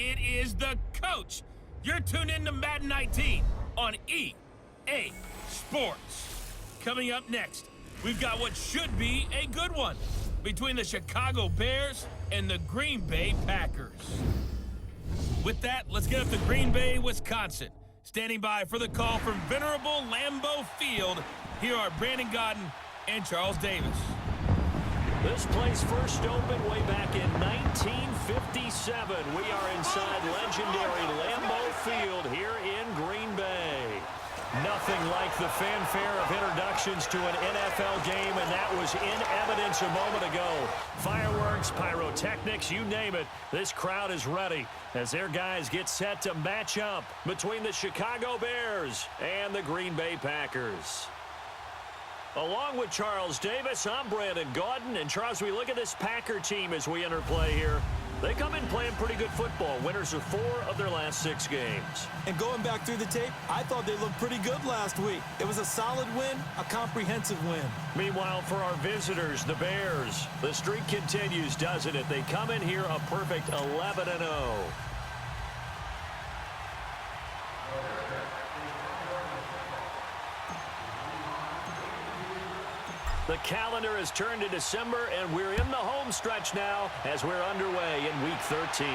it is the coach. You're tuned in to Madden 19 on EA Sports. Coming up next, we've got what should be a good one between the Chicago Bears and the Green Bay Packers. With that, let's get up to Green Bay, Wisconsin. Standing by for the call from venerable Lambeau Field, here are Brandon Godden and Charles Davis. This place first opened way back in 1957. We are inside legendary Lambeau Field here in Green Bay. Nothing like the fanfare of introductions to an NFL game, and that was in evidence a moment ago. Fireworks, pyrotechnics, you name it. This crowd is ready as their guys get set to match up between the Chicago Bears and the Green Bay Packers. Along with Charles Davis, I'm Brandon Gaudin. And Charles, we look at this Packer team as we enter play here. They come in playing pretty good football. Winners of 4 of their last 6 games. And going back through the tape, I thought they looked pretty good last week. It was a solid win, a comprehensive win. Meanwhile, for our visitors, the Bears, the streak continues, doesn't it? They come in here a perfect 11-0. The calendar has turned to December, and we're in the home stretch now as we're underway in Week 13.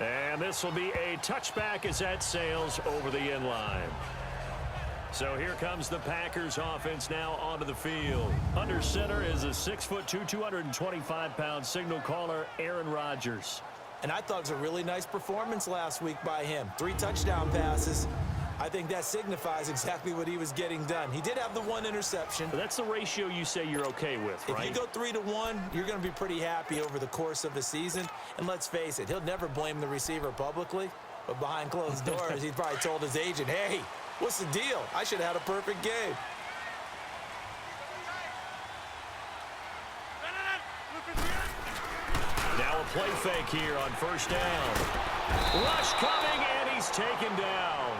And this will be a touchback as that sails over the end line. So here comes the Packers offense now onto the field. Under center is a 6'2", 225-pound signal caller, Aaron Rodgers. And I thought it was a really nice performance last week by him. 3 touchdown passes. I think that signifies exactly what he was getting done. He did have the 1 interception. But that's the ratio you say you're okay with, right? If you go 3-1, you're going to be pretty happy over the course of a season. And let's face it, he'll never blame the receiver publicly. But behind closed doors, he probably told his agent, hey, what's the deal? I should have had a perfect game. Now a play fake here on first down. Rush coming, and he's taken down.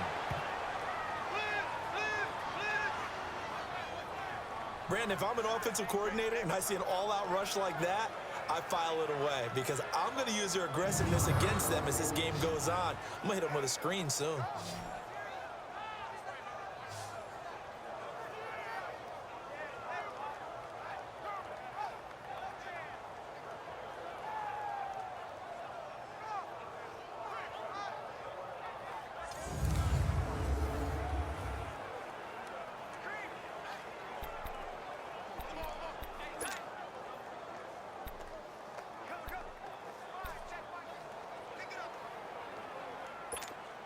Brandon, if I'm an offensive coordinator and I see an all-out rush like that, I file it away because I'm going to use their aggressiveness against them as this game goes on. I'm going to hit them with a screen soon.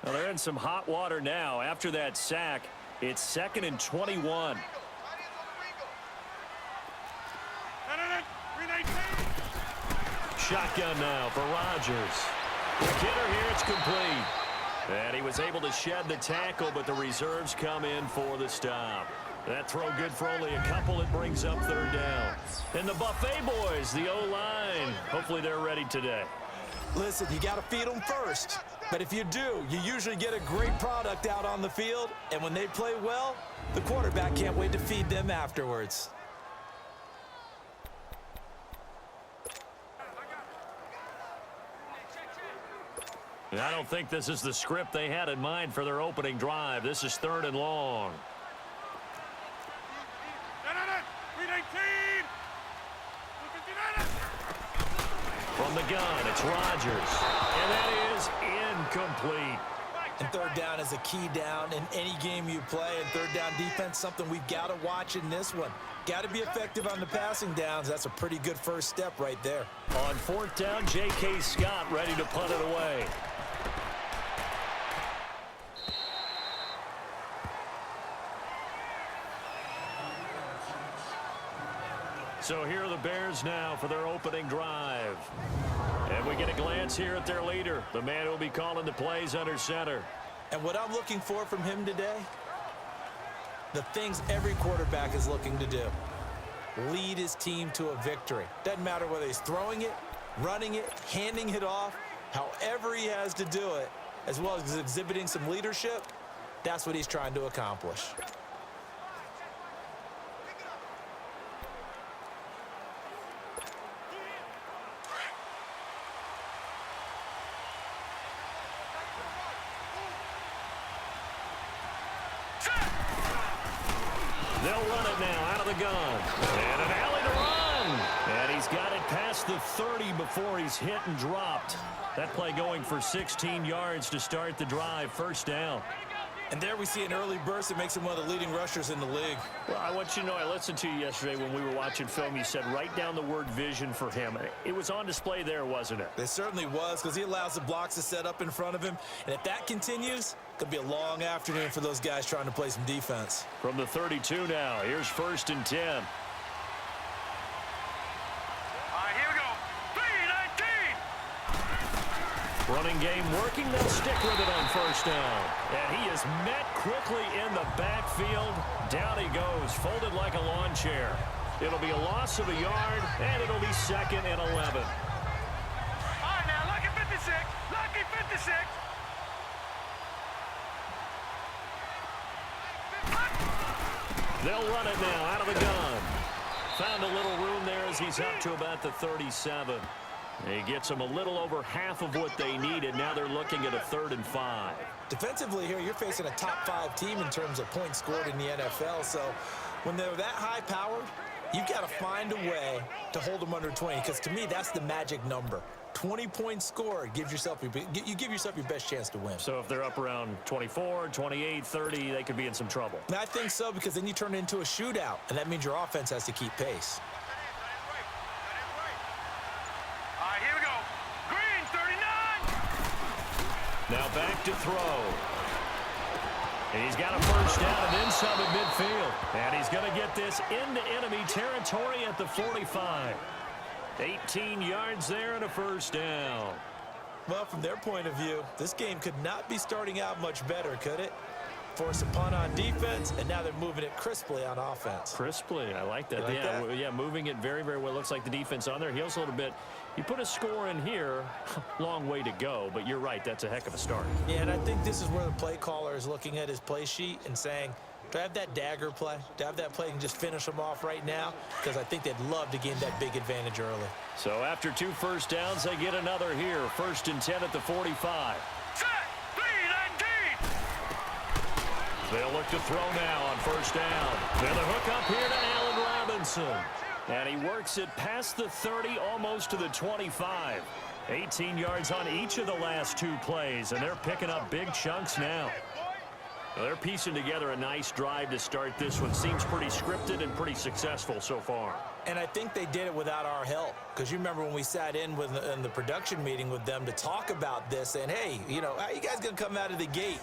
Well, they're in some hot water now. After that sack, it's 2nd and 21. Shotgun now for Rodgers. The hitter here, it's complete. And he was able to shed the tackle, but the reserves come in for the stop. That throw good for only a couple. It brings up 3rd down. And the Buffet boys, the O-line, hopefully they're ready today. Listen, you got to feed them first. But if you do, you usually get a great product out on the field. And when they play well, the quarterback can't wait to feed them afterwards. I don't think this is the script they had in mind for their opening drive. This is 3rd and long. From the gun, it's Rodgers. And that is incomplete. And 3rd down is a key down in any game you play. And 3rd down defense, something we've got to watch in this one. Got to be effective on the passing downs. That's a pretty good first step right there. On 4th down, J.K. Scott ready to punt it away. So here are the Bears now for their opening drive. And we get a glance here at their leader, the man who will be calling the plays under center. And what I'm looking for from him today, the things every quarterback is looking to do. Lead his team to a victory. Doesn't matter whether he's throwing it, running it, handing it off, however he has to do it, as well as exhibiting some leadership, that's what he's trying to accomplish. They'll run it now out of the gun. And an alley to run. And he's got it past the 30 before he's hit and dropped. That play going for 16 yards to start the drive. First down. And there we see an early burst that makes him one of the leading rushers in the league. Well, I want you to know, I listened to you yesterday when we were watching film. You said write down the word vision for him. It was on display there, wasn't it? It certainly was, because he allows the blocks to set up in front of him. And if that continues, it could be a long afternoon for those guys trying to play some defense. From the 32 now, here's 1st and 10. Running game working. They'll stick with it on 1st down. And he is met quickly in the backfield. Down he goes, folded like a lawn chair. It'll be a loss of a yard, and it'll be 2nd and 11. All right, now, lucky 56. Lucky 56. They'll run it now out of the gun. Found a little room there as he's up to about the 37. He gets them a little over half of what they needed. Now they're looking at a 3rd and 5. Defensively here, you're facing a top 5 team in terms of points scored in the NFL. So when they're that high-powered, you've got to find a way to hold them under 20. Because to me, that's the magic number. 20 points scored you give yourself your best chance to win. So if they're up around 24, 28, 30, they could be in some trouble. And I think so, because then you turn it into a shootout, and that means your offense has to keep pace. All right, here we go. Green, 39. Now back to throw. He's got a 1st down and then some at midfield. And he's going to get this into enemy territory at the 45. 18 yards there and a 1st down. Well, from their point of view, this game could not be starting out much better, could it? Force a punt on defense, and now they're moving it crisply on offense. Crisply, I like that. You like that? Yeah, moving it very, very well. Looks like the defense on their heels a little bit. You put a score in here, long way to go, but you're right, that's a heck of a start. Yeah, and I think this is where the play caller is looking at his play sheet and saying, do I have that dagger play? Do I have that play and just finish them off right now? Because I think they'd love to gain that big advantage early. So after 2 1st downs, they get another here. 1st and 10 at the 45. Set. 3-19. They'll look to throw now on 1st down. Then the hook up here to Allen Robinson. And he works it past the 30, almost to the 25. 18 yards on each of the last 2 plays, and they're picking up big chunks now. Well, they're piecing together a nice drive to start this one. Seems pretty scripted and pretty successful so far. And I think they did it without our help. Because you remember when we sat in the production meeting with them to talk about this, and hey, you know, how you guys going to come out of the gate?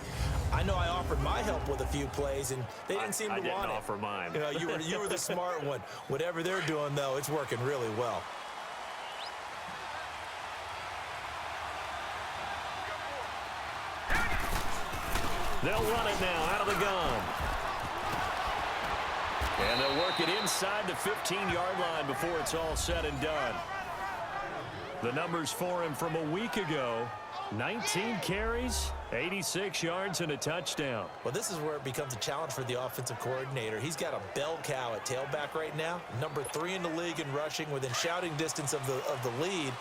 I know I offered my help with a few plays, and they didn't seem to want it. I didn't offer mine. You know, you were the smart one. Whatever they're doing, though, it's working really well. They'll run it now out of the gun. And they'll work it inside the 15-yard line before it's all said and done. The numbers for him from a week ago: 19 carries, 86 yards, and a touchdown. Well, this is where it becomes a challenge for the offensive coordinator. He's got a bell cow at tailback right now, number 3 in the league in rushing, within shouting distance of the lead.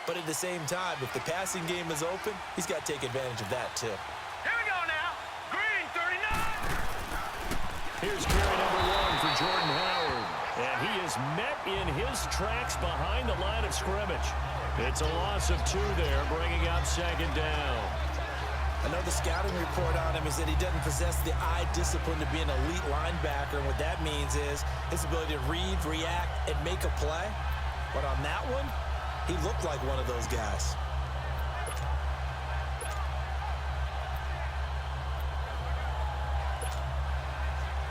But at the same time, if the passing game is open, he's got to take advantage of that too. Here we go now. Green, 39. Here's carry number 1 for Jordan Howard. And he is met in his tracks behind the line of scrimmage. It's a loss of 2 there, bringing up 2nd down. Another scouting report on him is that he doesn't possess the eye discipline to be an elite linebacker. And what that means is his ability to read, react, and make a play. But on that one, he looked like one of those guys.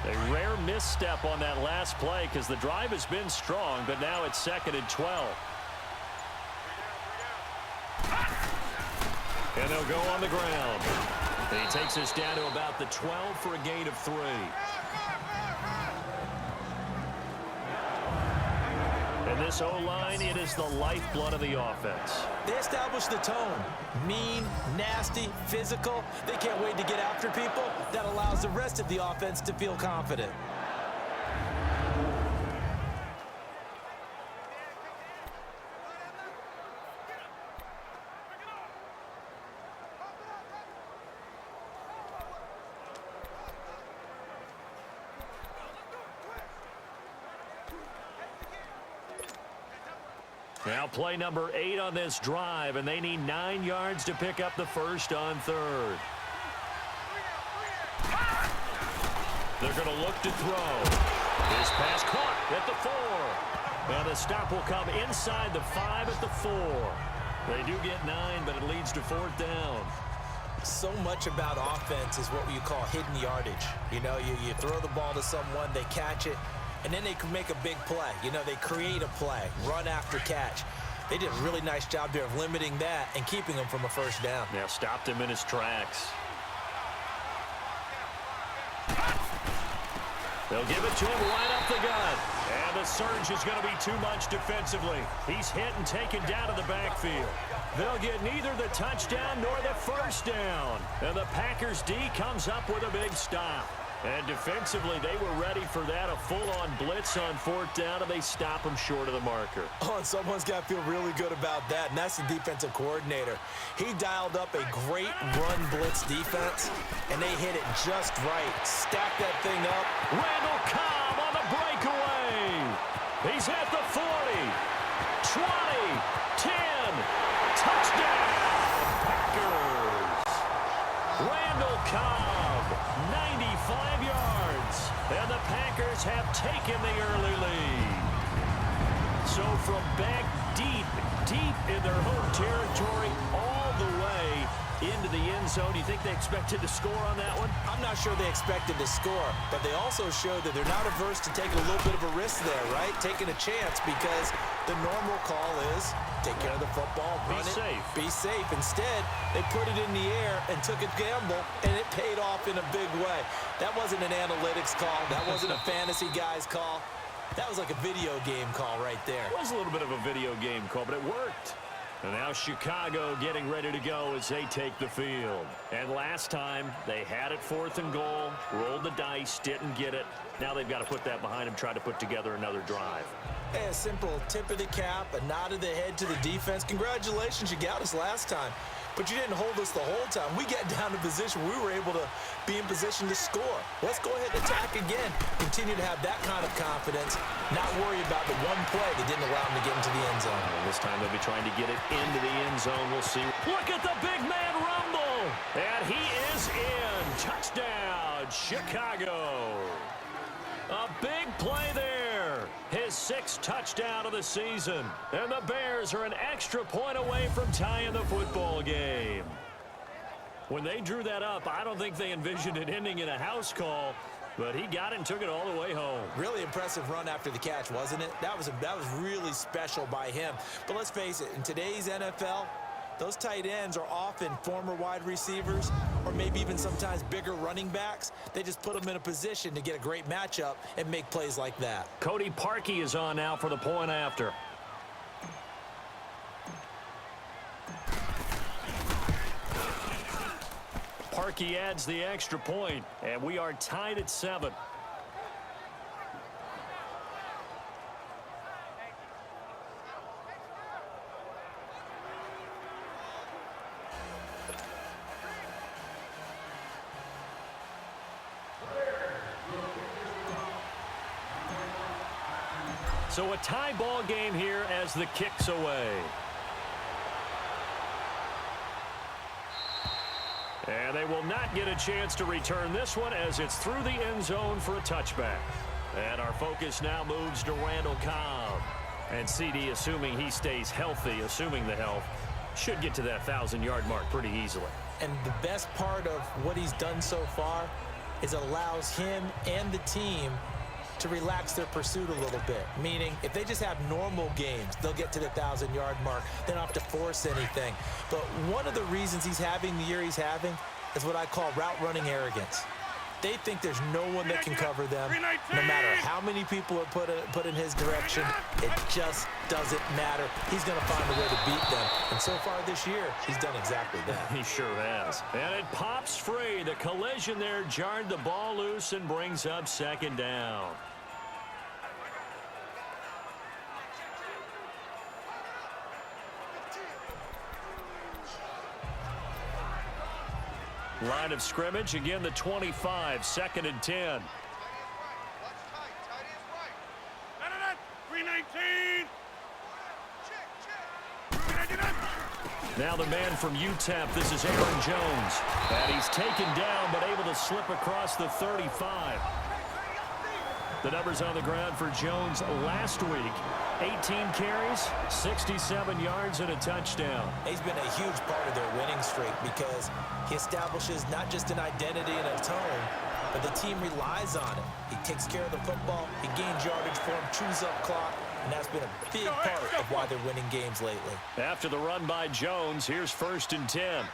A rare misstep on that last play because the drive has been strong, but now it's 2nd and 12. And they'll go on the ground. He takes us down to about the 12 for a gain of 3. And this O-line, it is the lifeblood of the offense. They establish the tone. Mean, nasty, physical. They can't wait to get after people. That allows the rest of the offense to feel confident. Now play number 8 on this drive, and they need 9 yards to pick up the first on 3rd. They're going to look to throw. This pass caught at the 4. And the stop will come inside the 5 at the 4. They do get 9, but it leads to 4th down. So much about offense is what you call hidden yardage. You know, you throw the ball to someone, they catch it, and then they can make a big play. You know, they create a play, run after catch. They did a really nice job there of limiting that and keeping him from a first down. Now stopped him in his tracks. They'll give it to him right up the gut. And the surge is going to be too much defensively. He's hit and taken down to the backfield. They'll get neither the touchdown nor the first down. And the Packers D comes up with a big stop. And defensively, they were ready for that, a full-on blitz on 4th down, and they stop him short of the marker. Oh, and someone's got to feel really good about that, and that's the defensive coordinator. He dialed up a great run blitz defense, and they hit it just right. Stack that thing up. Randall Cobb on the breakaway. He's at the 40, 20, 10, touchdown, Packers. Randall Cobb, 95 yards, and the Packers have taken the early lead. So from back deep in their home territory, all the way into the end zone, do you think they expected to score on that one? I'm not sure they expected to score, but they also showed that they're not averse to taking a little bit of a risk there, right? Taking a chance, because the normal call is take care of the football, run it, safe. Be safe. Instead, they put it in the air and took a gamble, and it paid off in a big way. That wasn't an analytics call. That wasn't a fantasy guy's call. That was like a video game call right there. It was a little bit of a video game call, but it worked. And now Chicago getting ready to go as they take the field. And last time, they had it 4th and goal, rolled the dice, didn't get it. Now they've got to put that behind them, try to put together another drive. Hey, a simple tip of the cap, a nod of the head to the defense. Congratulations, you got us last time. But you didn't hold us the whole time. We got down to position. We were able to be in position to score. Let's go ahead and attack again. Continue to have that kind of confidence. Not worry about the one play that didn't allow them to get into the end zone. And this time they'll be trying to get it into the end zone. We'll see. Look at the big man rumble. And he is in. Touchdown, Chicago. A big play there. His 6th touchdown of the season. And the Bears are an extra point away from tying the football game. When they drew that up, I don't think they envisioned it ending in a house call, but he got it and took it all the way home. Really impressive run after the catch, wasn't it? That was really special by him. But let's face it, in today's NFL, those tight ends are often former wide receivers or maybe even sometimes bigger running backs. They just put them in a position to get a great matchup and make plays like that. Cody Parkey is on now for the point after. Parkey adds the extra point, and we are tied at 7. So a tie ball game here as the kick's away. And they will not get a chance to return this one as it's through the end zone for a touchback. And our focus now moves to Randall Cobb. And CD, assuming he stays healthy, assuming the health, should get to that 1,000-yard mark pretty easily. And the best part of what he's done so far is allows him and the team to relax their pursuit a little bit. Meaning, if they just have normal games, they'll get to the 1,000-yard mark. They don't have to force anything. But one of the reasons he's having the year he's having is what I call route running arrogance. They think there's no one that can cover them. No matter how many people are put in his direction, it just doesn't matter. He's going to find a way to beat them. And so far this year, he's done exactly that. He sure has. And it pops free. The collision there jarred the ball loose and brings up 2nd down. Line of scrimmage, again the 25, 2nd and 10. 319. Now the man from UTEP, this is Aaron Jones. And he's taken down, but able to slip across the 35. The numbers on the ground for Jones last week. 18 carries, 67 yards, and a touchdown. He's been a huge part of their winning streak because he establishes not just an identity and a tone, but the team relies on it. He takes care of the football, he gains yardage for him, chews up clock, and that's been a big part of why they're winning games lately. After the run by Jones, here's 1st and 10.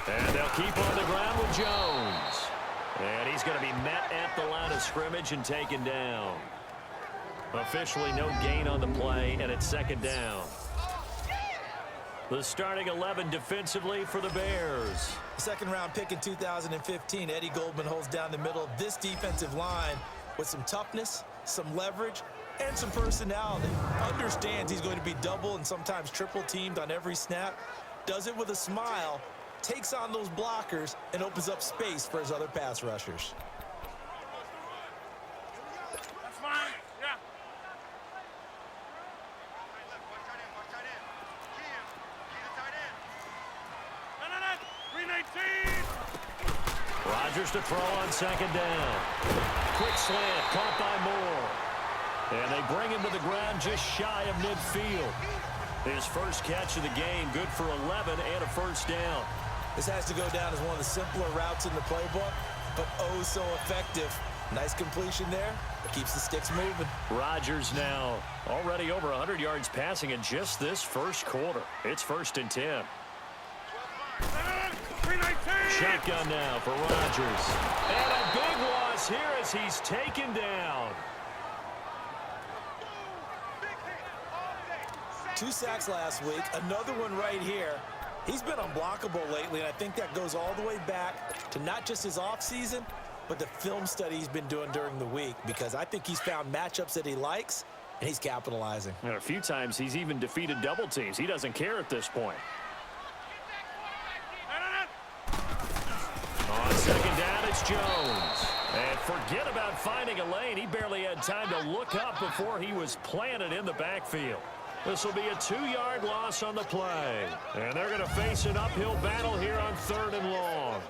And they'll keep on the ground with Jones. And he's going to be met at the line of scrimmage and taken down. Officially no gain on the play, and it's 2nd down. The starting 11 defensively for the Bears. Second-round pick in 2015, Eddie Goldman holds down the middle of this defensive line with some toughness, some leverage, and some personality. Understands he's going to be double and sometimes triple teamed on every snap. Does it with a smile, takes on those blockers, and opens up space for his other pass rushers. That's fine. Yeah. Rodgers to throw on 2nd down. Quick slant, caught by Moore. And they bring him to the ground just shy of midfield. His first catch of the game, good for 11 and a 1st down. This has to go down as one of the simpler routes in the playbook, but oh so effective. Nice completion there. Keeps the sticks moving. Rodgers now already over 100 yards passing in just this first quarter. It's 1st and 10. Shotgun now for Rodgers. And a big loss here as he's taken down. 2 sacks last week, another one right here. He's been unblockable lately, and I think that goes all the way back to not just his offseason, but the film study he's been doing during the week, because I think he's found matchups that he likes, and he's capitalizing. And a few times he's even defeated double teams. He doesn't care at this point. On 2nd down, it's Jones. And forget about finding a lane. He barely had time to look up before he was planted in the backfield. This will be a 2-yard loss on the play. And they're going to face an uphill battle here on 3rd and long.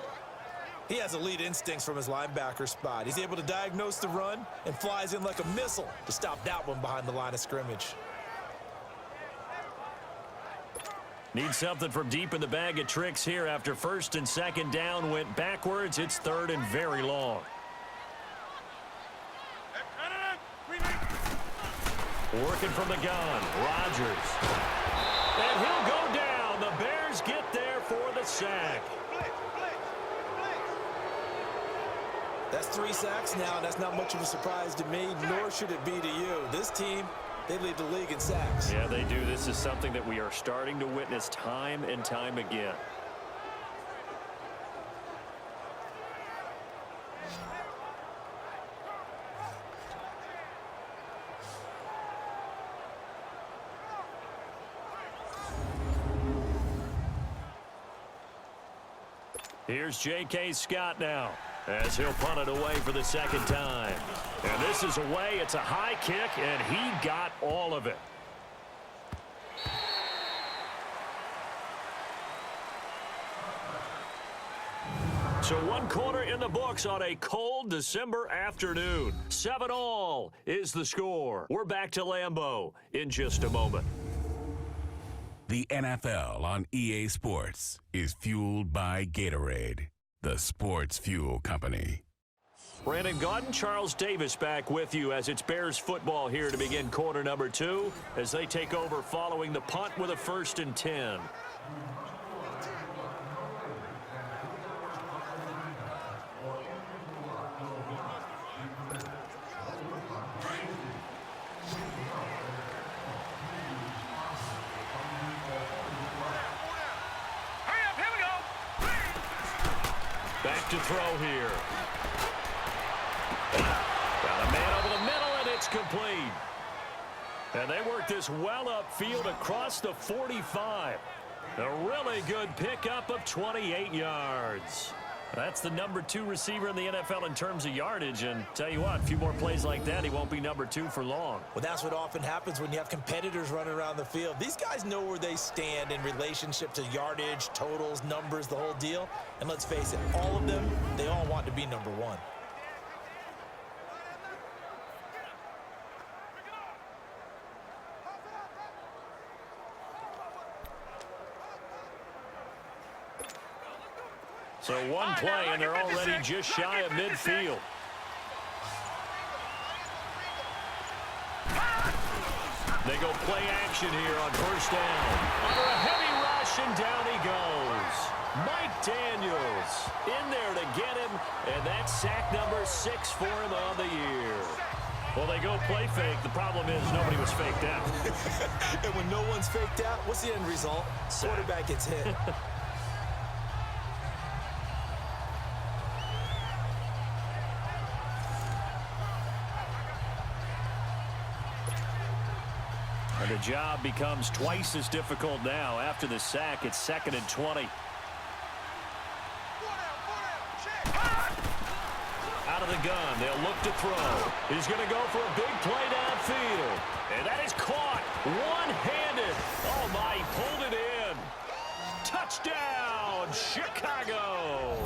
He has elite instincts from his linebacker spot. He's able to diagnose the run and flies in like a missile to stop that one behind the line of scrimmage. Need something from deep in the bag of tricks here after 1st and 2nd down went backwards. It's 3rd and very long. Working from the gun, Rodgers. And he'll go down. The Bears get there for the sack. That's 3 sacks now. That's not much of a surprise to me, nor should it be to you. This team, they lead the league in sacks. Yeah, they do. This is something that we are starting to witness time and time again. Here's J.K. Scott now as he'll punt it away for the 2nd time. And this is away. It's a high kick, and he got all of it. So 1 quarter in the books on a cold December afternoon. 7-all is the score. We're back to Lambeau in just a moment. The NFL on EA Sports is fueled by Gatorade, the sports fuel company. Brandon Gaudin, Charles Davis back with you as it's Bears football here to begin quarter number 2 as they take over following the punt with a 1st and 10. Back to throw here. Got a man over the middle, and it's complete. And they work this well upfield across the 45. A really good pickup of 28 yards. That's the number 2 receiver in the NFL in terms of yardage. And tell you what, a few more plays like that, he won't be number 2 for long. Well, that's what often happens when you have competitors running around the field. These guys know where they stand in relationship to yardage, totals, numbers, the whole deal. And let's face it, all of them, they all want to be number 1. So one play, and they're already just shy of midfield. They go play action here on first down. Under a heavy rush, and down he goes. Mike Daniels in there to get him, and that's sack number 6 for him on the year. Well, they go play fake. The problem is nobody was faked out. And when no one's faked out, what's the end result? Quarterback gets hit. And the job becomes twice as difficult now. After the sack, it's 2nd and 20. Out of the gun, they'll look to throw. He's going to go for a big play downfield. And that is caught one-handed. Oh, my, he pulled it in. Touchdown, Chicago.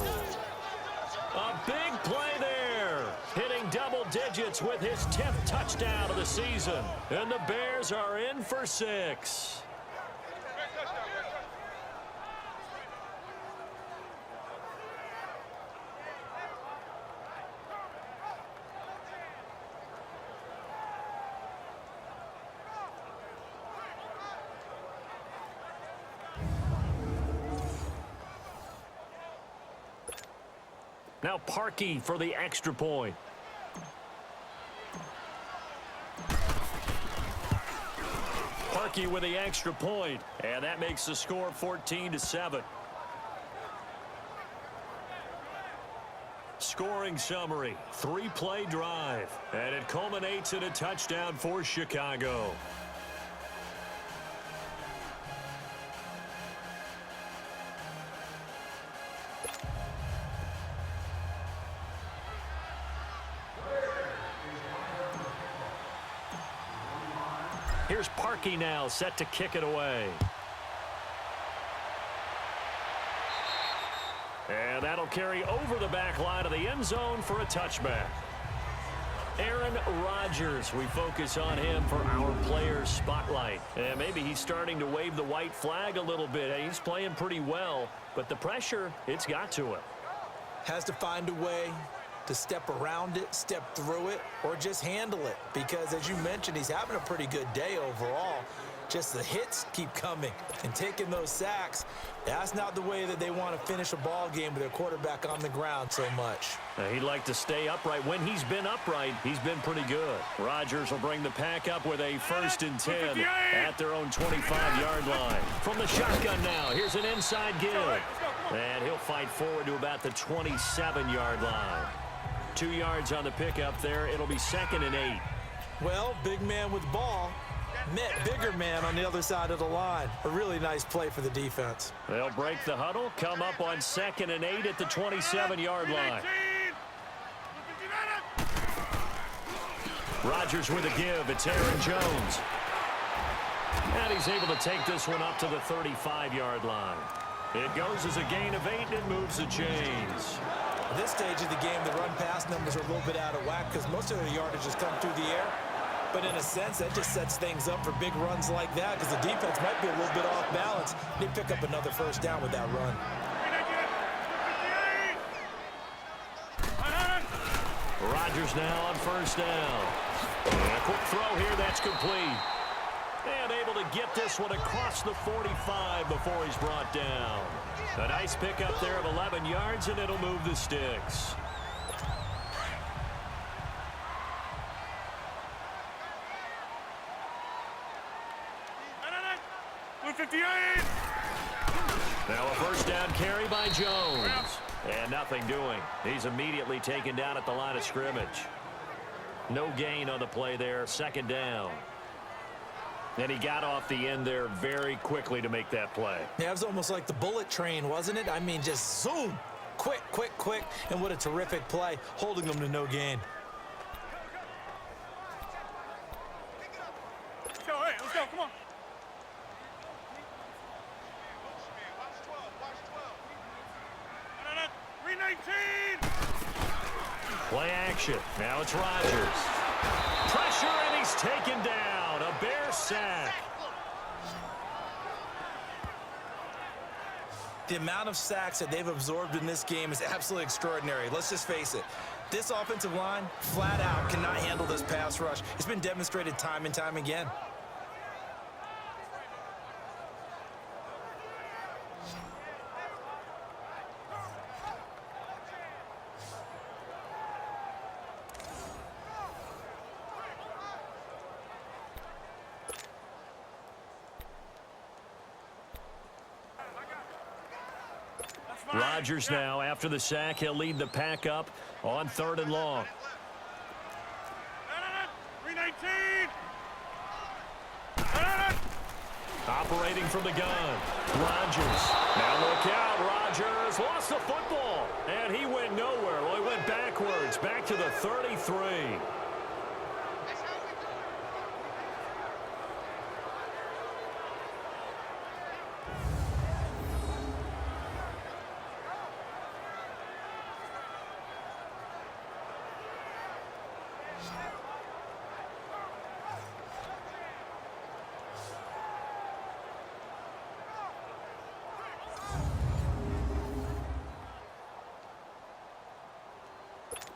A big play there. Hitting double digits with his 10th touchdown of the season. And the Bears are in for 6. Now Parkey for the extra point. Parkey with the extra point, and that makes the score 14-7. Scoring summary, 3-play drive, and it culminates in a touchdown for Chicago. Here's Parkey now, set to kick it away. And that'll carry over the back line of the end zone for a touchback. Aaron Rodgers, we focus on him for our players spotlight. And maybe he's starting to wave the white flag a little bit. He's playing pretty well, but the pressure, it's got to him. Has to find a way to step around it, step through it, or just handle it. Because, as you mentioned, he's having a pretty good day overall. Just the hits keep coming and taking those sacks. That's not the way that they want to finish a ball game with their quarterback on the ground so much. He'd like to stay upright. When he's been upright, he's been pretty good. Rodgers will bring the pack up with a 1st and 10 at their own 25-yard line. From the shotgun now, here's an inside give. And he'll fight forward to about the 27-yard line. 2 yards on the pickup there. It'll be 2nd and 8. Well, big man with ball met bigger man on the other side of the line. A really nice play for the defense. They'll break the huddle, come up on 2nd and 8 at the 27-yard line. Rodgers with a give. It's Aaron Jones. And he's able to take this one up to the 35-yard line. It goes as a gain of 8 and moves the chains. At this stage of the game, the run-pass numbers are a little bit out of whack because most of the yardage has come through the air. But in a sense, that just sets things up for big runs like that because the defense might be a little bit off balance. They pick up another 1st down with that run. Rodgers now on 1st down. And a quick throw here, that's complete. And able to get this one across the 45 before he's brought down. A nice pickup there of 11 yards, and it'll move the sticks. Now a 1st down carry by Jones. And nothing doing. He's immediately taken down at the line of scrimmage. No gain on the play there. 2nd down. And he got off the end there very quickly to make that play. Yeah, it was almost like the bullet train, wasn't it? I mean, just zoom. Quick, quick, quick, and what a terrific play, holding them to no gain. Let's go, hey, let's go, come on. No, 319! Play action. Now it's Rodgers. Pressure, and he's taken down. A Bear sack. The amount of sacks that they've absorbed in this game is absolutely extraordinary. Let's just face it. This offensive line, flat out, cannot handle this pass rush. It's been demonstrated time and time again. Rodgers now, after the sack, he'll lead the pack up on 3rd and long. 319! Operating from the gun. Rodgers. Now look out. Rodgers lost the football. And he went nowhere. Well, he went backwards. Back to the 33.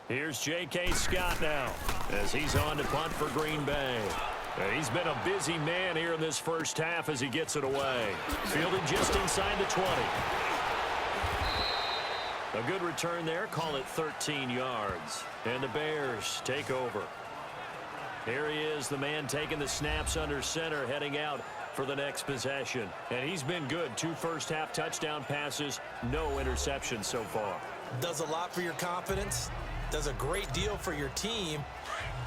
Here's J.K. Scott now as he's on to punt for Green Bay. And he's been a busy man here in this first half as he gets it away. Fielded just inside the 20. A good return there. Call it 13 yards. And the Bears take over. Here he is, the man taking the snaps under center, heading out for the next possession. And he's been good. 2 first-half touchdown passes, no interceptions so far. Does a lot for your confidence. Does a great deal for your team,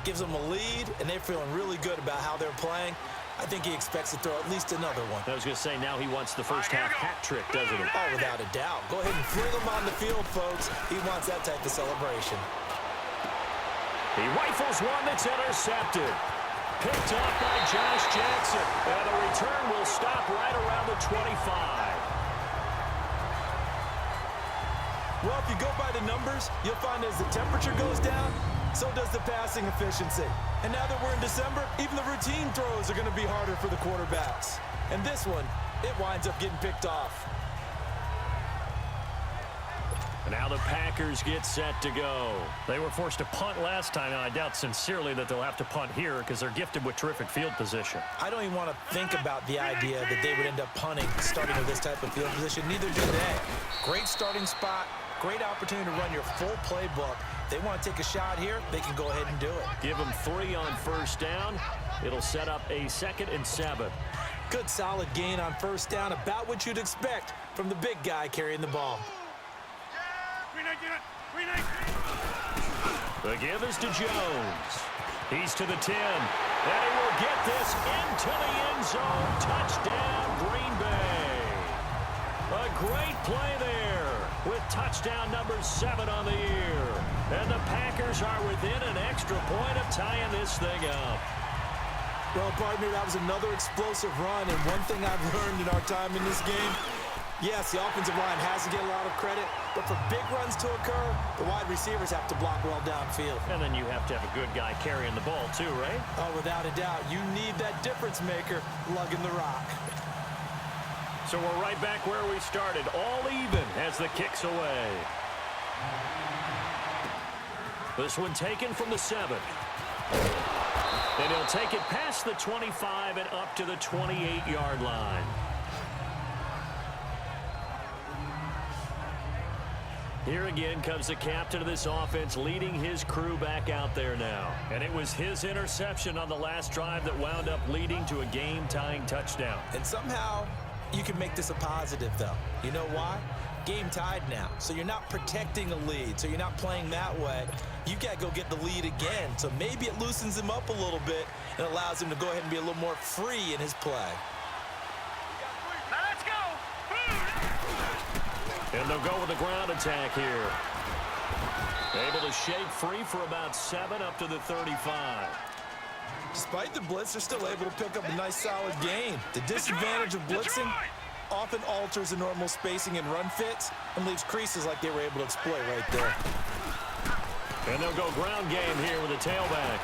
gives them a lead, and they're feeling really good about how they're playing. I think he expects to throw at least another one. I was going to say, now he wants the first half hat trick, doesn't he? Oh, without a doubt. Go ahead and fling him on the field, folks. He wants that type of celebration. He rifles one that's intercepted. Picked up by Josh Jackson. And the return will stop right around the 25. Well, if you go by the numbers, you'll find as the temperature goes down, so does the passing efficiency. And now that we're in December, even the routine throws are going to be harder for the quarterbacks. And this one, it winds up getting picked off. And now the Packers get set to go. They were forced to punt last time, and I doubt sincerely that they'll have to punt here because they're gifted with terrific field position. I don't even want to think about the idea that they would end up punting starting with this type of field position. Neither do they. Great starting spot. Great opportunity to run your full playbook. They want to take a shot here, they can go ahead and do it. Give them 3 on first down. It'll set up a 2nd and 7. Good solid gain on first down, about what you'd expect from the big guy carrying the ball. The give is to Jones. He's to the 10. And he will get this into the end zone. Touchdown, Green Bay. A great play there with touchdown number 7 on the year. And the Packers are within an extra point of tying this thing up. Well, partner, that was another explosive run, and one thing I've learned in our time in this game, yes, the offensive line has to get a lot of credit, but for big runs to occur, the wide receivers have to block well downfield. And then you have to have a good guy carrying the ball too, right? Oh, without a doubt. You need that difference maker lugging the rock. So we're right back where we started, all even as the kick's away. This one taken from the 7. And he'll take it past the 25 and up to the 28-yard line. Here again comes the captain of this offense, leading his crew back out there now. And it was his interception on the last drive that wound up leading to a game-tying touchdown. And somehow you can make this a positive, though. You know why? Game tied now, so you're not protecting a lead, so you're not playing that way. You've got to go get the lead again, so maybe it loosens him up a little bit and allows him to go ahead and be a little more free in his play. Now let's go! And they'll go with the ground attack here. Able to shake free for about 7 up to the 35. Despite the blitz, they're still able to pick up a nice solid gain. The disadvantage of blitzing often alters the normal spacing and run fits and leaves creases like they were able to exploit right there. And they'll go ground game here with a tailback.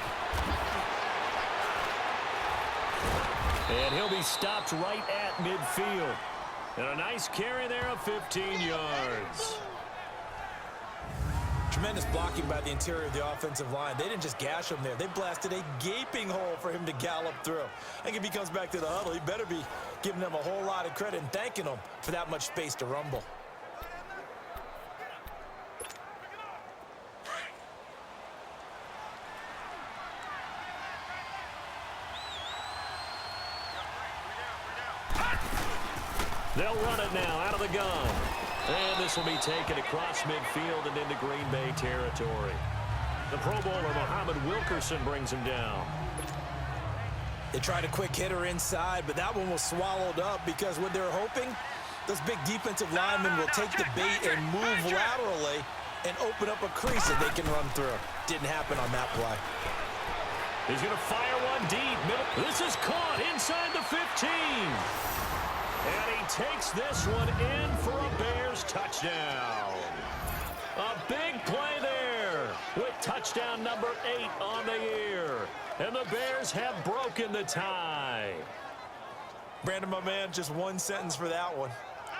And he'll be stopped right at midfield. And a nice carry there of 15 yards. Tremendous blocking by the interior of the offensive line. They didn't just gash him there. They blasted a gaping hole for him to gallop through. I think if he comes back to the huddle, he better be giving them a whole lot of credit and thanking them for that much space to rumble. They'll run it now out of the gun. And this will be taken across midfield and into Green Bay territory. The Pro Bowler, Muhammad Wilkerson, brings him down. They tried a quick hitter inside, but that one was swallowed up because what they're hoping, those big defensive linemen will take the bait and move laterally and open up a crease that they can run through. Didn't happen on that play. He's going to fire one deep. This is caught inside the 15. And he takes this one in for a Bears touchdown. A big play there with touchdown number 8 on the year. And the Bears have broken the tie. Brandon, my man, just one sentence for that one.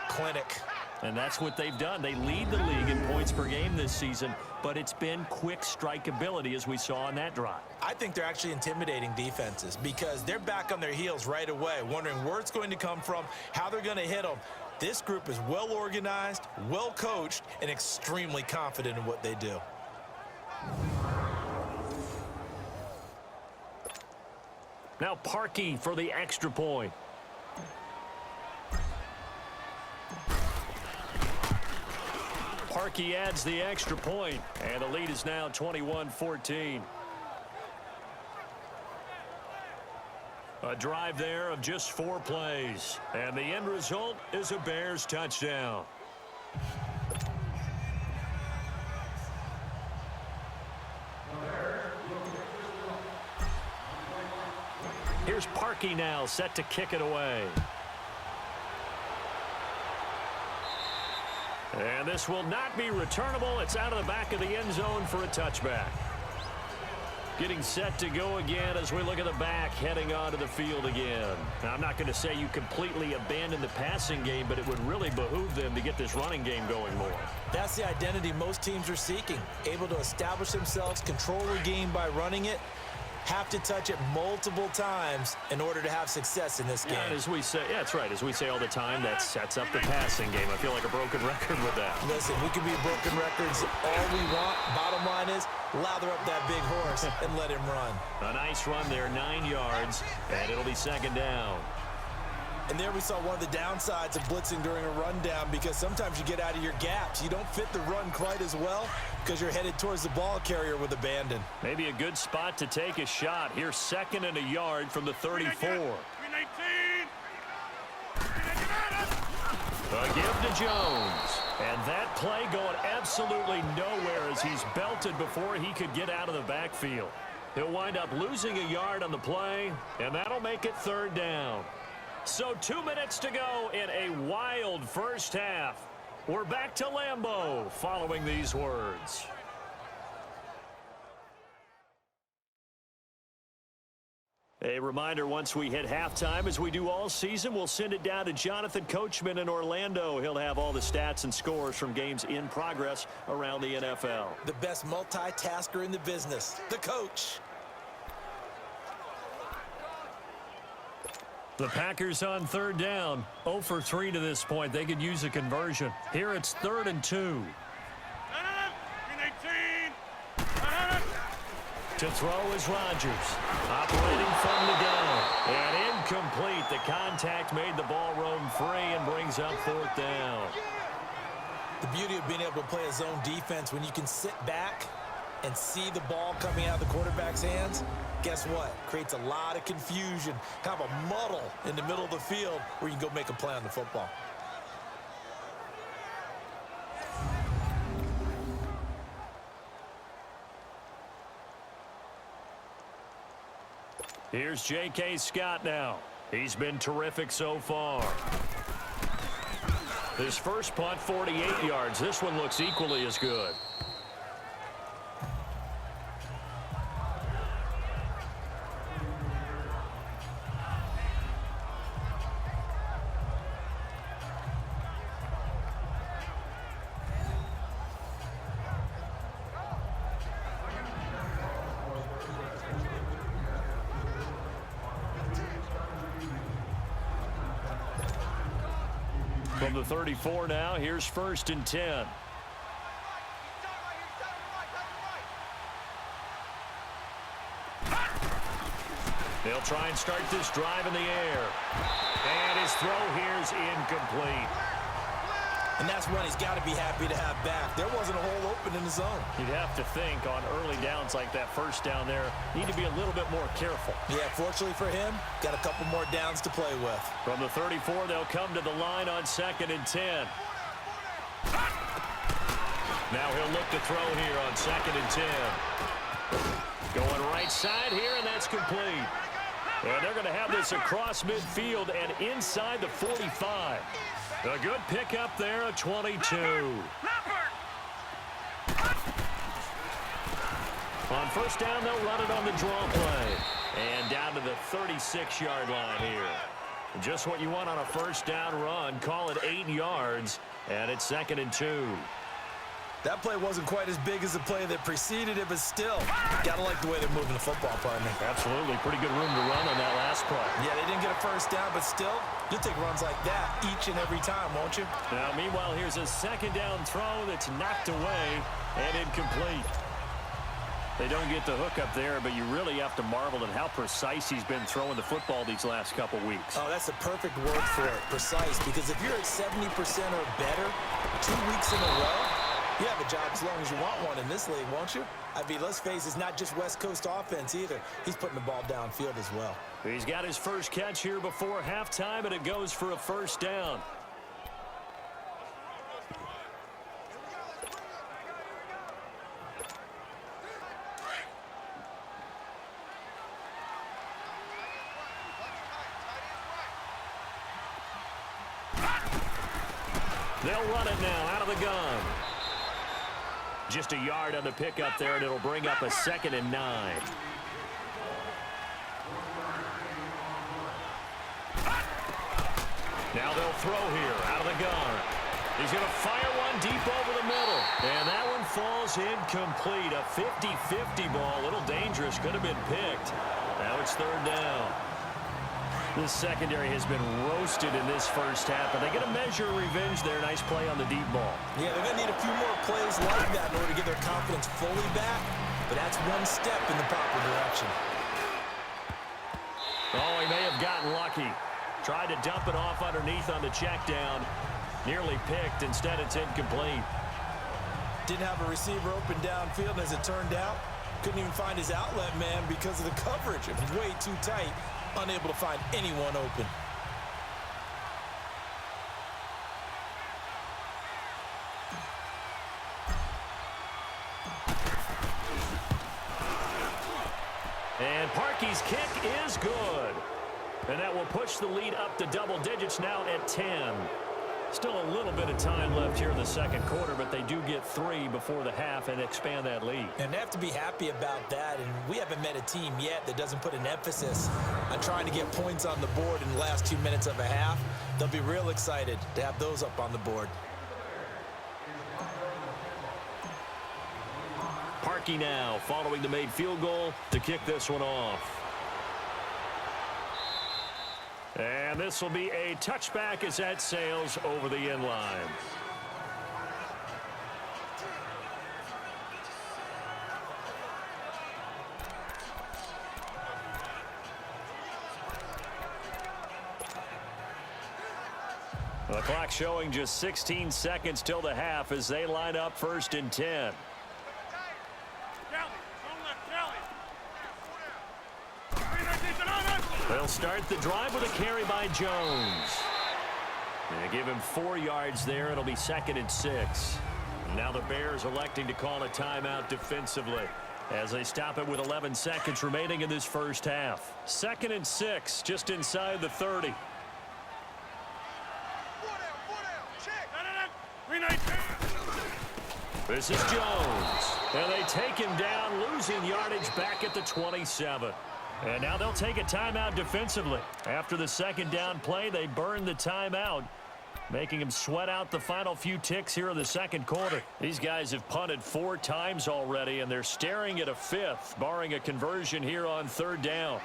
Clinic. And that's what they've done. They lead the league in points per game this season, but it's been quick strikeability as we saw on that drive. I think they're actually intimidating defenses because they're back on their heels right away, wondering where it's going to come from, how they're going to hit them. This group is well organized, well coached, and extremely confident in what they do. Now Parkey for the extra point. Parkey adds the extra point, and the lead is now 21-14. A drive there of just 4 plays, and the end result is a Bears touchdown. Here's Parkey now, set to kick it away. And this will not be returnable. It's out of the back of the end zone for a touchback. Getting set to go again as we look at the back heading onto the field again. Now, I'm not going to say you completely abandon the passing game, but it would really behoove them to get this running game going more. That's the identity most teams are seeking. Able to establish themselves, control the game by running it, have to touch it multiple times in order to have success in this game. And as we say, yeah, that's right. As we say all the time, that sets up the passing game. I feel like a broken record with that. Listen, we can be broken records all we want. Bottom line is, lather up that big horse and let him run. A nice run there, 9 yards, and it'll be second down. And there we saw one of the downsides of blitzing during a rundown because sometimes you get out of your gaps. You don't fit the run quite as well because you're headed towards the ball carrier with abandon. Maybe a good spot to take a shot. Here's 2nd and a yard from the 34. A give to Jones. And that play going absolutely nowhere as he's belted before he could get out of the backfield. He'll wind up losing a yard on the play, and that'll make it 3rd down. So 2 minutes to go in a wild first half. We're back to Lambeau following these words. A reminder, once we hit halftime, as we do all season, we'll send it down to Jonathan Coachman in Orlando. He'll have all the stats and scores from games in progress around the NFL. The best multitasker in the business, the coach. The Packers on 3rd down, 0 for 3 to this point. They could use a conversion. Here it's 3rd and 2. To throw is Rodgers, operating from the gun. And incomplete. The contact made the ball roam free and brings up 4th down. The beauty of being able to play a zone defense when you can sit back and see the ball coming out of the quarterback's hands, guess what? Creates a lot of confusion, kind of a muddle in the middle of the field where you can go make a play on the football. Here's J.K. Scott now. He's been terrific so far. His first punt, 48 yards. This one looks equally as good. From the 34 now, here's 1st and 10. They'll try and start this drive in the air. And his throw here is incomplete. And that's one he's got to be happy to have back. There wasn't a hole open in the zone. You'd have to think on early downs like that first down there, need to be a little bit more careful. Yeah, fortunately for him, got a couple more downs to play with. From the 34, they'll come to the line on 2nd and 10. Now he'll look to throw here on 2nd and 10. Going right side here, and that's complete. And they're going to have this across midfield and inside the 45. A good pickup there, a 22. On first down, they'll run it on the draw play. And down to the 36-yard line here. Just what you want on a first down run. Call it 8 yards, and it's 2nd and 2. That play wasn't quite as big as the play that preceded it, but still, gotta like the way they're moving the football, partner. Absolutely. Pretty good room to run on that last play. Yeah, they didn't get a first down, but still, you'll take runs like that each and every time, won't you? Now, meanwhile, here's a 2nd down throw that's knocked away and incomplete. They don't get the hook up there, but you really have to marvel at how precise he's been throwing the football these last couple weeks. Oh, that's the perfect word for it, precise, because if you're at 70% or better 2 weeks in a row, you have a job as long as you want one in this league, won't you? I mean, let's face it, it's not just West Coast offense either. He's putting the ball downfield as well. He's got his first catch here before halftime, and it goes for a first down. They'll run it now out of the gun. Just a yard on the pickup there, and it'll bring up a 2nd and 9. Now they'll throw here out of the gun. He's going to fire one deep over the middle. And that one falls incomplete. A 50-50 ball. A little dangerous. Could have been picked. Now it's 3rd down. This secondary has been roasted in this first half, but they get a measure of revenge there. Nice play on the deep ball. Yeah, they're going to need a few more plays like that in order to get their confidence fully back, but that's one step in the proper direction. Oh, he may have gotten lucky. Tried to dump it off underneath on the check down. Nearly picked. Instead, it's incomplete. Didn't have a receiver open downfield, and as it turned out, couldn't even find his outlet man because of the coverage. It was way too tight. Unable to find anyone open. And Parkey's kick is good. And that will push the lead up to double digits now at 10. Still a little bit of time left here in the second quarter, but they do get 3 before the half and expand that lead. And they have to be happy about that, and we haven't met a team yet that doesn't put an emphasis on trying to get points on the board in the last 2 minutes of a half. They'll be real excited to have those up on the board. Parkey now following the made field goal to kick this one off. And this will be a touchback as that sails over the end line. The clock showing just 16 seconds till the half as they line up 1st and 10. They'll start the drive with a carry by Jones. They give him 4 yards there. It'll be 2nd and 6. Now the Bears electing to call a timeout defensively. as they stop it with 11 seconds remaining in this first half. 2nd and 6, just inside the 30. This is Jones, and they take him down, losing yardage back at the 27. And now they'll take a timeout defensively. After the 2nd down play, they burn the timeout, making him sweat out the final few ticks here in the 2nd quarter. These guys have punted 4 times already, and they're staring at a 5th, barring a conversion here on 3rd down.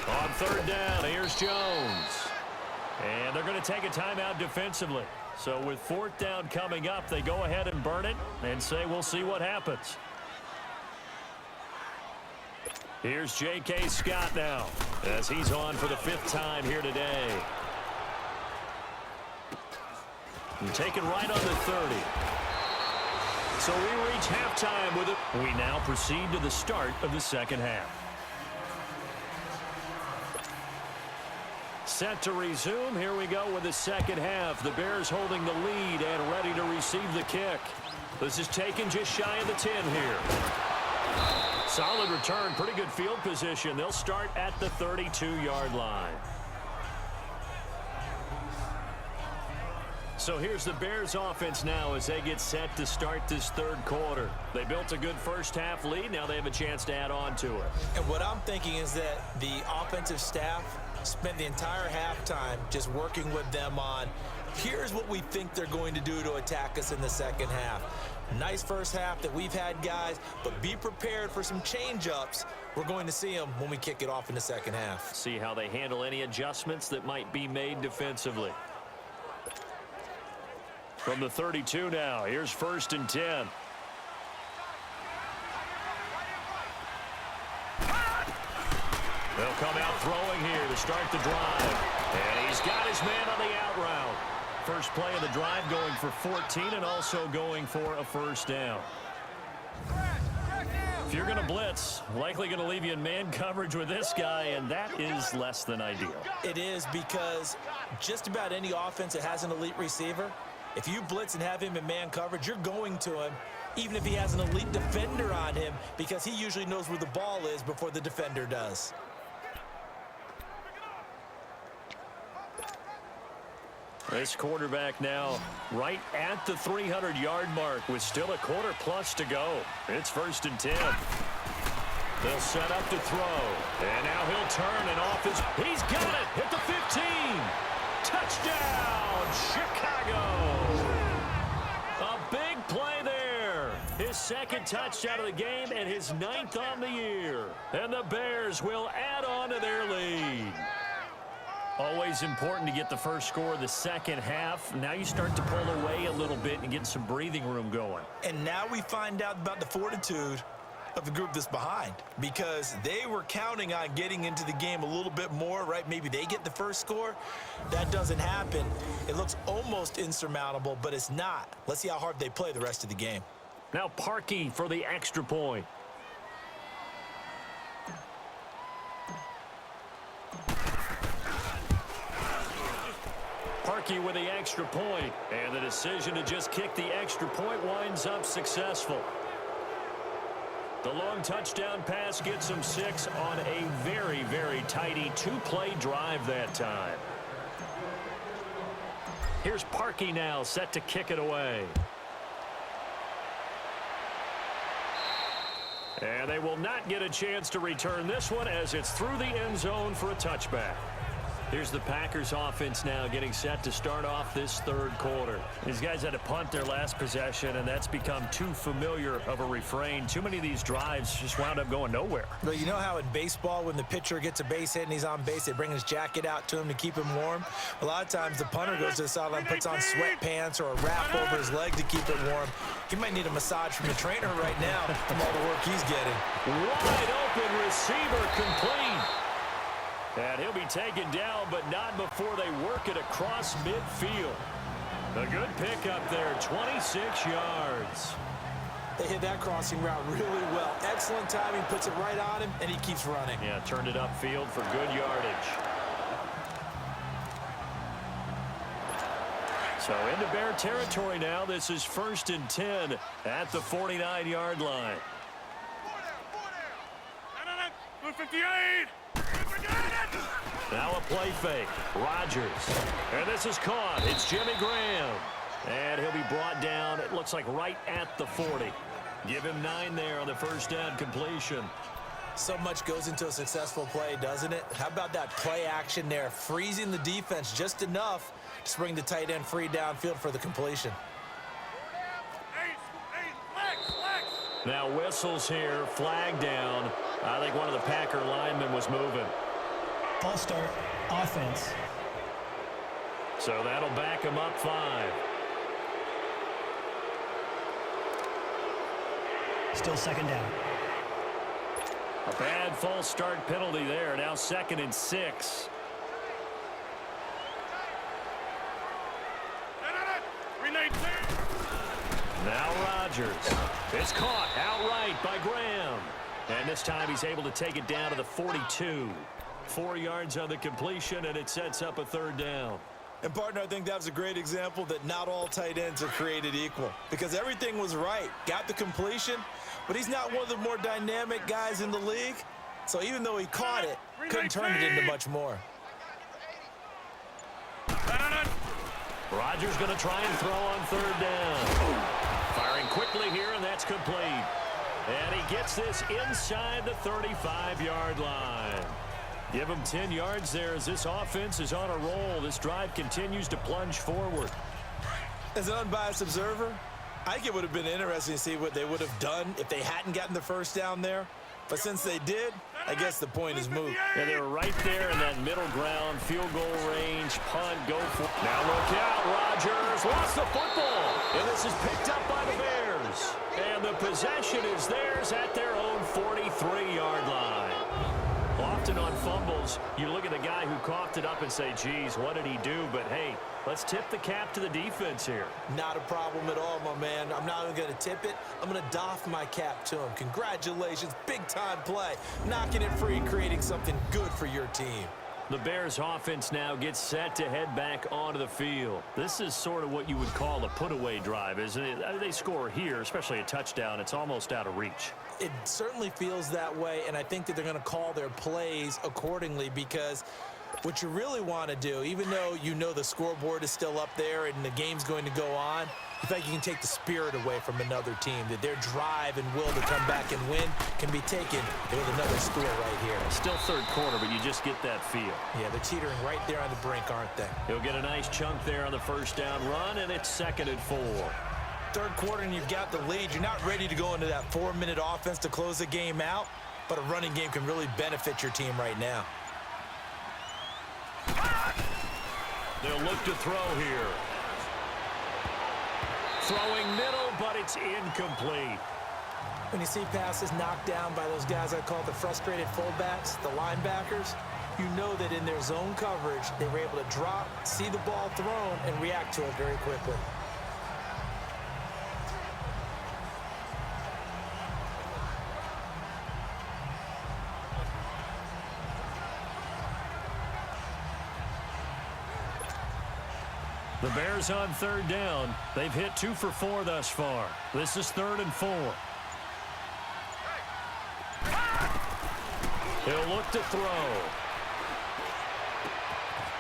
On 3rd down, here's Jones. And they're going to take a timeout defensively. So with 4th down coming up, they go ahead and burn it and say we'll see what happens. Here's J.K. Scott now, as he's on for the 5th time here today. And taken right on the 30. So we reach halftime with it. We now proceed to the start of the 2nd half. Set to resume. Here we go with the 2nd half. The Bears holding the lead and ready to receive the kick. This is taken just shy of the 10 here. Solid return, pretty good field position. They'll start at the 32-yard line. So here's the Bears offense now as they get set to start this 3rd quarter. They built a good first half lead. Now they have a chance to add on to it. And what I'm thinking is that the offensive staff spent the entire halftime just working with them on, here's what we think they're going to do to attack us in the 2nd half. Nice first half that we've had, guys, but be prepared for some change-ups. We're going to see them when we kick it off in the 2nd half. See how they handle any adjustments that might be made defensively. From the 32 now, here's 1st and 10. They'll come out throwing here to start the drive. And he's got his man on the out route. First play of the drive going for 14 and also going for a 1st down. If you're going to blitz, likely going to leave you in man coverage with this guy, and that is less than ideal. It is, because just about any offense that has an elite receiver, if you blitz and have him in man coverage, you're going to him, even if he has an elite defender on him, because he usually knows where the ball is before the defender does. This quarterback now right at the 300-yard mark with still a quarter plus to go. It's 1st and 10. They'll set up to throw. And now he'll turn and off his... He's got it! Hit the 15! Touchdown, Chicago! A big play there. His 2nd touchdown of the game and his 9th on the year. And the Bears will add on to their lead. Always important to get the first score of the 2nd half. Now you start to pull away a little bit and get some breathing room going. And now we find out about the fortitude of the group that's behind, because they were counting on getting into the game a little bit more, right? Maybe they get the first score. That doesn't happen. It looks almost insurmountable, but it's not. Let's see how hard they play the rest of the game. Now Parkey for the extra point. Parkey with the extra point, and the decision to just kick the extra point winds up successful. The long touchdown pass gets him 6 on a very, very tidy 2-play drive that time. Here's Parkey now set to kick it away. And they will not get a chance to return this one as it's through the end zone for a touchback. Here's the Packers offense now getting set to start off this 3rd quarter. These guys had to punt their last possession, and that's become too familiar of a refrain. Too many of these drives just wound up going nowhere. But you know how in baseball, when the pitcher gets a base hit and he's on base, they bring his jacket out to him to keep him warm? A lot of times the punter goes to the sideline, puts on sweatpants or a wrap over his leg to keep it warm. He might need a massage from the trainer right now from all the work he's getting. Wide open receiver complete. And he'll be taken down, but not before they work it across midfield. A good pickup there, 26 yards. They hit that crossing route really well. Excellent timing, puts it right on him, and he keeps running. Yeah, turned it upfield for good yardage. So into Bear territory now. This is 1st and 10 at the 49-yard line. 58. Now a play fake. Rodgers. And this is caught. It's Jimmy Graham. And he'll be brought down, it looks like, right at the 40. Give him 9 there on the first down completion. So much goes into a successful play, doesn't it? How about that play action there, freezing the defense just enough to bring the tight end free downfield for the completion. Now whistles here, flag down. I think one of the Packer linemen was moving. False start, offense. So that'll back him up 5. Still 2nd down. A bad false start penalty there. Now 2nd and 6. Now Rodgers. It's caught outright by Graham. And this time he's able to take it down to the 42. 4 yards on the completion, and it sets up a 3rd down. And, partner, I think that was a great example that not all tight ends are created equal, because everything was right. Got the completion, but he's not one of the more dynamic guys in the league. So even though he caught it, couldn't turn it into much more. Rodgers going to try and throw on 3rd down. Firing quickly here, and that's complete. And he gets this inside the 35-yard line. Give him 10 yards there as this offense is on a roll. This drive continues to plunge forward. As an unbiased observer, I think it would have been interesting to see what they would have done if they hadn't gotten the first down there. But since they did, I guess the point is moot. Yeah, they were right there in that middle ground, field goal range, punt, go for it. Now look out, Rodgers lost the football. And this is picked up by the Bears. And the possession is theirs at their own 43-yard line. Often on fumbles, you look at the guy who coughed it up and say, geez, what did he do? But, hey, let's tip the cap to the defense here. Not a problem at all, my man. I'm not even going to tip it. I'm going to doff my cap to him. Congratulations, big-time play. Knocking it free, creating something good for your team. The Bears offense now gets set to head back onto the field. This is sort of what you would call a put-away drive, isn't it? They score here, especially a touchdown. It's almost out of reach. It certainly feels that way, and I think that they're going to call their plays accordingly, because what you really want to do, even though you know the scoreboard is still up there and the game's going to go on, in fact, you can take the spirit away from another team, that their drive and will to come back and win can be taken with another score right here. Still 3rd quarter, but you just get that feel. Yeah, they're teetering right there on the brink, aren't they? He'll get a nice chunk there on the first down run, and it's 2nd and 4. 3rd quarter and you've got the lead. You're not ready to go into that 4-minute offense to close the game out, but a running game can really benefit your team right now. They'll look to throw here. Throwing middle, but it's incomplete. When you see passes knocked down by those guys I call the frustrated fullbacks, the linebackers, you know that in their zone coverage, they were able to drop, see the ball thrown, and react to it very quickly. The Bears on 3rd down. They've hit 2 for 4 thus far. This is 3rd and 4. He'll look to throw.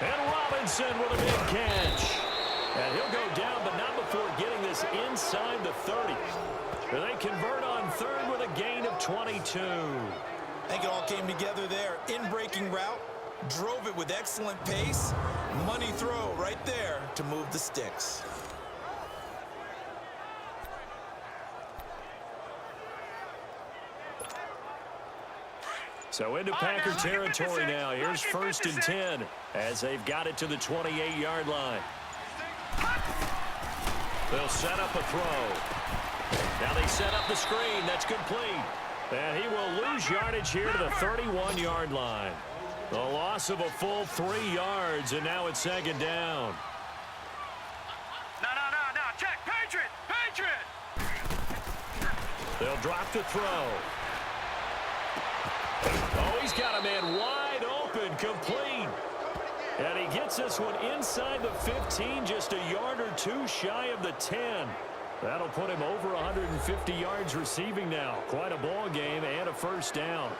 And Robinson with a big catch. And he'll go down, but not before getting this inside the 30. And they convert on 3rd with a gain of 22. I think it all came together there. In-breaking route. Drove it with excellent pace. Money throw right there to move the sticks. So into Packer territory now. Here's 1st and 10 as they've got it to the 28-yard line. They'll set up a throw. Now they set up the screen. That's complete. And he will lose yardage here to the 31-yard line. The loss of a full 3 yards, and now it's 2nd down. No. Check. Patriot. They'll drop the throw. Oh, he's got a man wide open, complete. And he gets this one inside the 15, just a yard or two shy of the 10. That'll put him over 150 yards receiving now. Quite a ball game and a first down.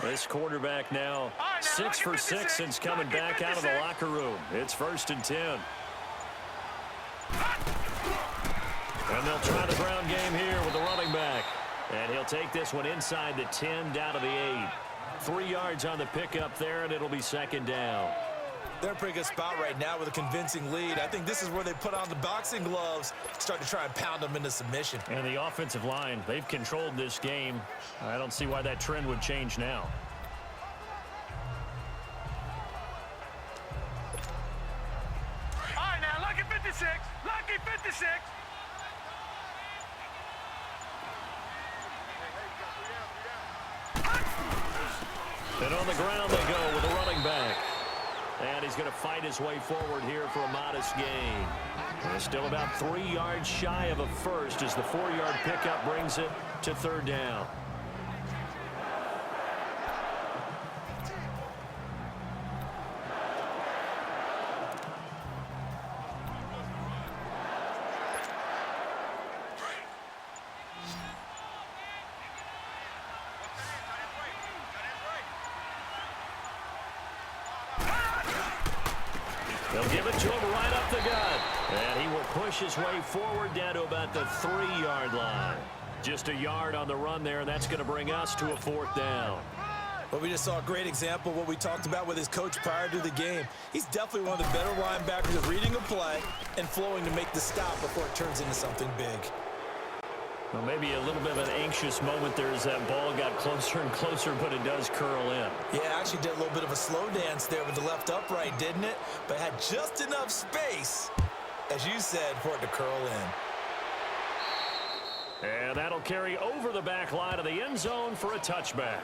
This quarterback now 6 for 6 since coming back out of the locker room. It's 1st and 10. And they'll try the ground game here with the running back. And he'll take this one inside the 10 down to the 8. 3 yards on the pickup there, and it'll be 2nd down. They're in a pretty good spot right now with a convincing lead. I think this is where they put on the boxing gloves, start to try and pound them into submission. And the offensive line, they've controlled this game. I don't see why that trend would change now. All right, now, lucky 56. Lucky 56. And on the ground they go with the running back. And he's going to fight his way forward here for a modest gain. And still about 3 yards shy of a first as the 4-yard pickup brings it to 3rd down. They'll give it to him right up the gut. And he will push his way forward down to about the 3-yard line. Just a yard on the run there, and that's going to bring us to a 4th down. Well, we just saw a great example of what we talked about with his coach prior to the game. He's definitely one of the better linebackers at reading a play and flowing to make the stop before it turns into something big. Well, maybe a little bit of an anxious moment there as that ball got closer and closer, but it does curl in. Yeah, actually did a little bit of a slow dance there with the left upright, didn't it? But had just enough space, as you said, for it to curl in. And that'll carry over the back line of the end zone for a touchback.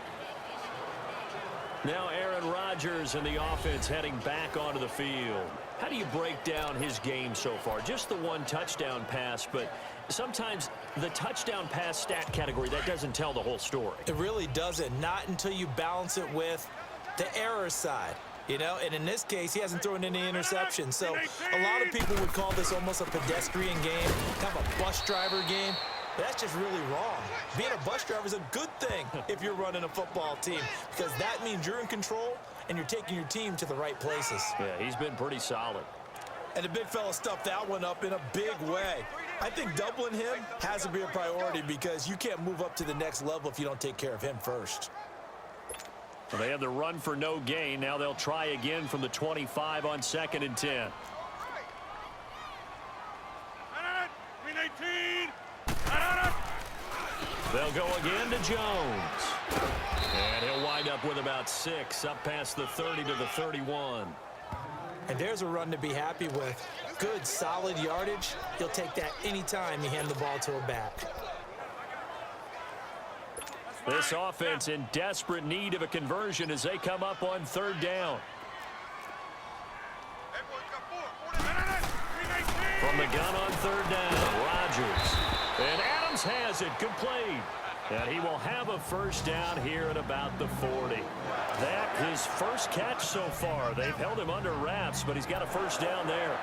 Now Aaron Rodgers and the offense heading back onto the field. How do you break down his game so far? Just the 1 touchdown pass, but sometimes the touchdown pass stat category, that doesn't tell the whole story. It really doesn't, not until you balance it with the error side. You know, and in this case, he hasn't thrown any interceptions. So a lot of people would call this almost a pedestrian game, kind of a bus driver game. But that's just really wrong. Being a bus driver is a good thing if you're running a football team, because that means you're in control and you're taking your team to the right places. Yeah, he's been pretty solid. And the big fella stuffed that one up in a big way. I think doubling him has to be a priority because you can't move up to the next level if you don't take care of him first. Well, they have the run for no gain. Now they'll try again from the 25 on 2nd and 10. They'll go again to Jones. And he'll wind up with about 6 up past the 30 to the 31. And there's a run to be happy with. Good, solid yardage. He'll take that anytime you hand the ball to a back. This offense in desperate need of a conversion as they come up on 3rd down. From the gun on 3rd down, Rodgers. And Adams has it, complete. And he will have a first down here at about the 40. That his first catch so far. They've held him under wraps, but he's got a first down there.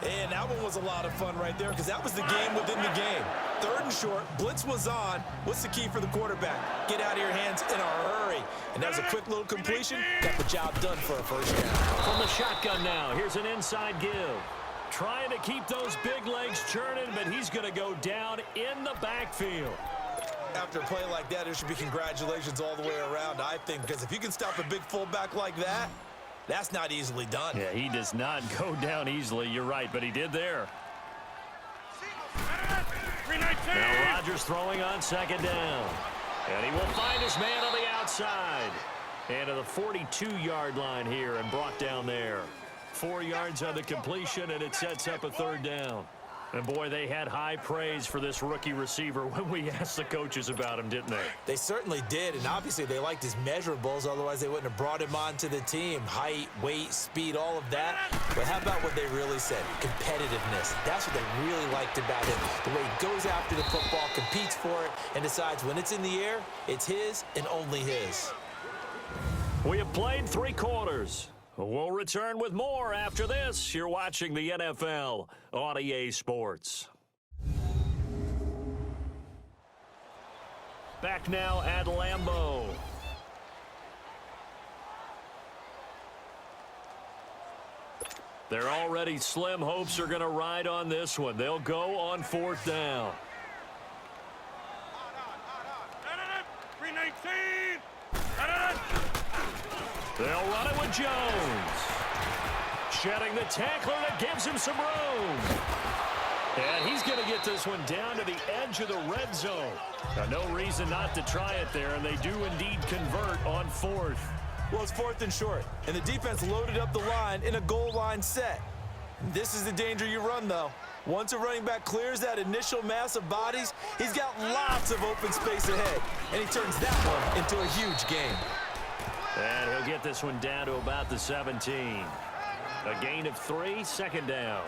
And that one was a lot of fun right there because that was the game within the game. 3rd and short, blitz was on. What's the key for the quarterback? Get out of your hands in a hurry. And that was a quick little completion. Got the job done for a first down. From the shotgun now, here's an inside give. Trying to keep those big legs churning, but he's going to go down in the backfield. After a play like that, there should be congratulations all the way around, I think, because if you can stop a big fullback like that, that's not easily done. Yeah, he does not go down easily. You're right, but he did there. Now Rodgers throwing on 2nd down. And he will find his man on the outside. And to the 42-yard line here and brought down there. 4 yards on the completion, and it sets up a 3rd down. And, boy, they had high praise for this rookie receiver when we asked the coaches about him, didn't they? They certainly did, and obviously they liked his measurables. Otherwise, they wouldn't have brought him onto the team. Height, weight, speed, all of that. But how about what they really said? Competitiveness. That's what they really liked about him. The way he goes after the football, competes for it, and decides when it's in the air, it's his and only his. We have played 3 quarters. We'll return with more after this. You're watching the NFL on EA Sports. Back now at Lambeau. Their already slim hopes are going to ride on this one. They'll go on 4th down. 319. They'll run it with Jones. Shedding the tackler that gives him some room. And he's going to get this one down to the edge of the red zone. Now, no reason not to try it there, and they do indeed convert on 4th. Well, it's 4th and short, and the defense loaded up the line in a goal line set. This is the danger you run, though. Once a running back clears that initial mass of bodies, he's got lots of open space ahead, and he turns that one into a huge gain. And he'll get this one down to about the 17. A gain of 3, 2nd down.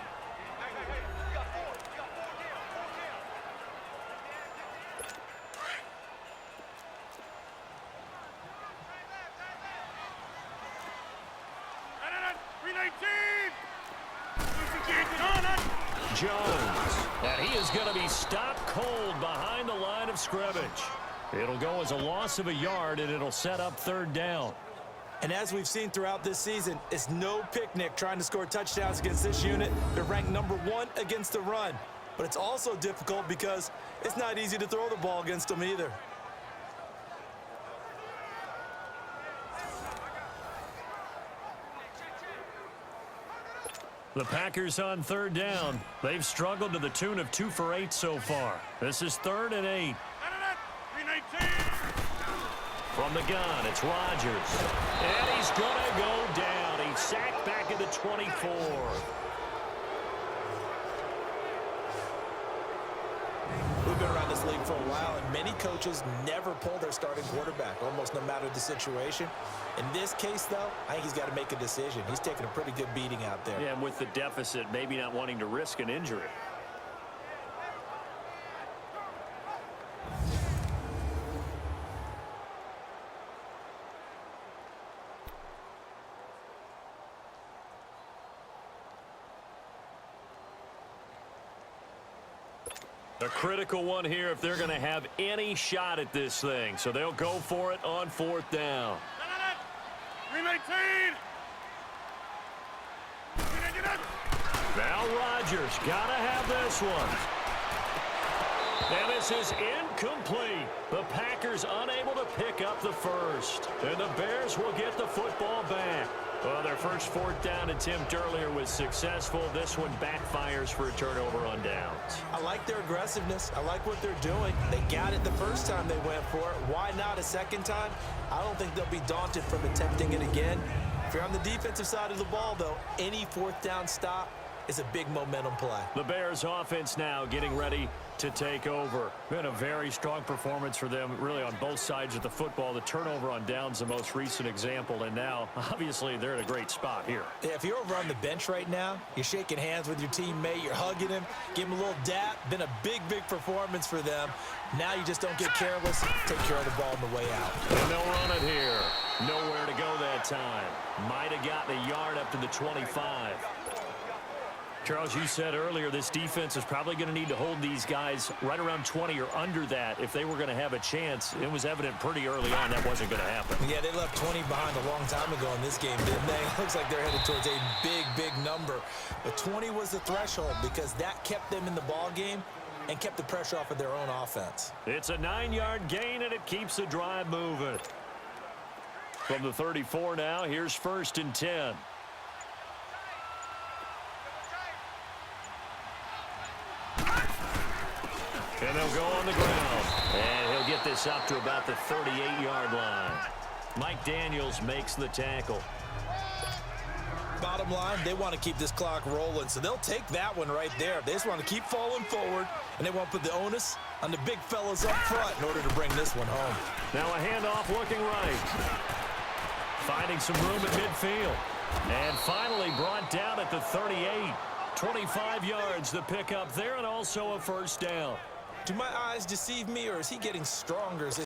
Jones, and he is going to be stopped cold behind the line of scrimmage. It'll go as a loss of a yard, and it'll set up 3rd down. And as we've seen throughout this season, it's no picnic trying to score touchdowns against this unit. They're ranked number 1 against the run. But it's also difficult because it's not easy to throw the ball against them either. The Packers on 3rd down. They've struggled to the tune of 2 for 8 so far. This is 3rd and 8. From the gun, it's Rodgers. And he's going to go down. He's sacked back at the 24. We've been around this league for a while, and many coaches never pull their starting quarterback, almost no matter the situation. In this case, though, I think he's got to make a decision. He's taking a pretty good beating out there. Yeah, and with the deficit, maybe not wanting to risk an injury. A critical one here if they're going to have any shot at this thing. So they'll go for it on 4th down. 319. Now Rodgers got to have this one. And this is incomplete. The Packers unable to pick up the first. And the Bears will get the football back. Well, their first 4th down attempt earlier was successful. This one backfires for a turnover on downs. I like their aggressiveness. I like what they're doing. They got it the first time they went for it. Why not a second time? I don't think they'll be daunted from attempting it again. If you're on the defensive side of the ball, though, any 4th down stop is a big momentum play. The Bears offense now getting ready to take over. Been a very strong performance for them, really on both sides of the football. The turnover on downs, the most recent example, and now, obviously, they're in a great spot here. Yeah, if you're over on the bench right now, you're shaking hands with your teammate, you're hugging him, give him a little dap. Been a big, big performance for them. Now you just don't get careless, take care of the ball on the way out. And they'll run it here. Nowhere to go that time. Might have gotten a yard up to the 25. Charles, you said earlier this defense is probably going to need to hold these guys right around 20 or under that if they were going to have a chance. It was evident pretty early on that wasn't going to happen. Yeah, they left 20 behind a long time ago in this game, didn't they? Looks like they're headed towards a big, big number. But 20 was the threshold because that kept them in the ball game and kept the pressure off of their own offense. It's a 9-yard gain, and it keeps the drive moving. From the 34 now, here's 1st and 10. And they'll go on the ground. And he'll get this up to about the 38-yard line. Mike Daniels makes the tackle. Bottom line, they want to keep this clock rolling, so they'll take that one right there. They just want to keep falling forward, and they won't put the onus on the big fellas up front in order to bring this one home. Now a handoff looking right. Finding some room at midfield. And finally brought down at the 38. 25 yards the pick up there, and also a first down. Do my eyes deceive me, or is he getting stronger as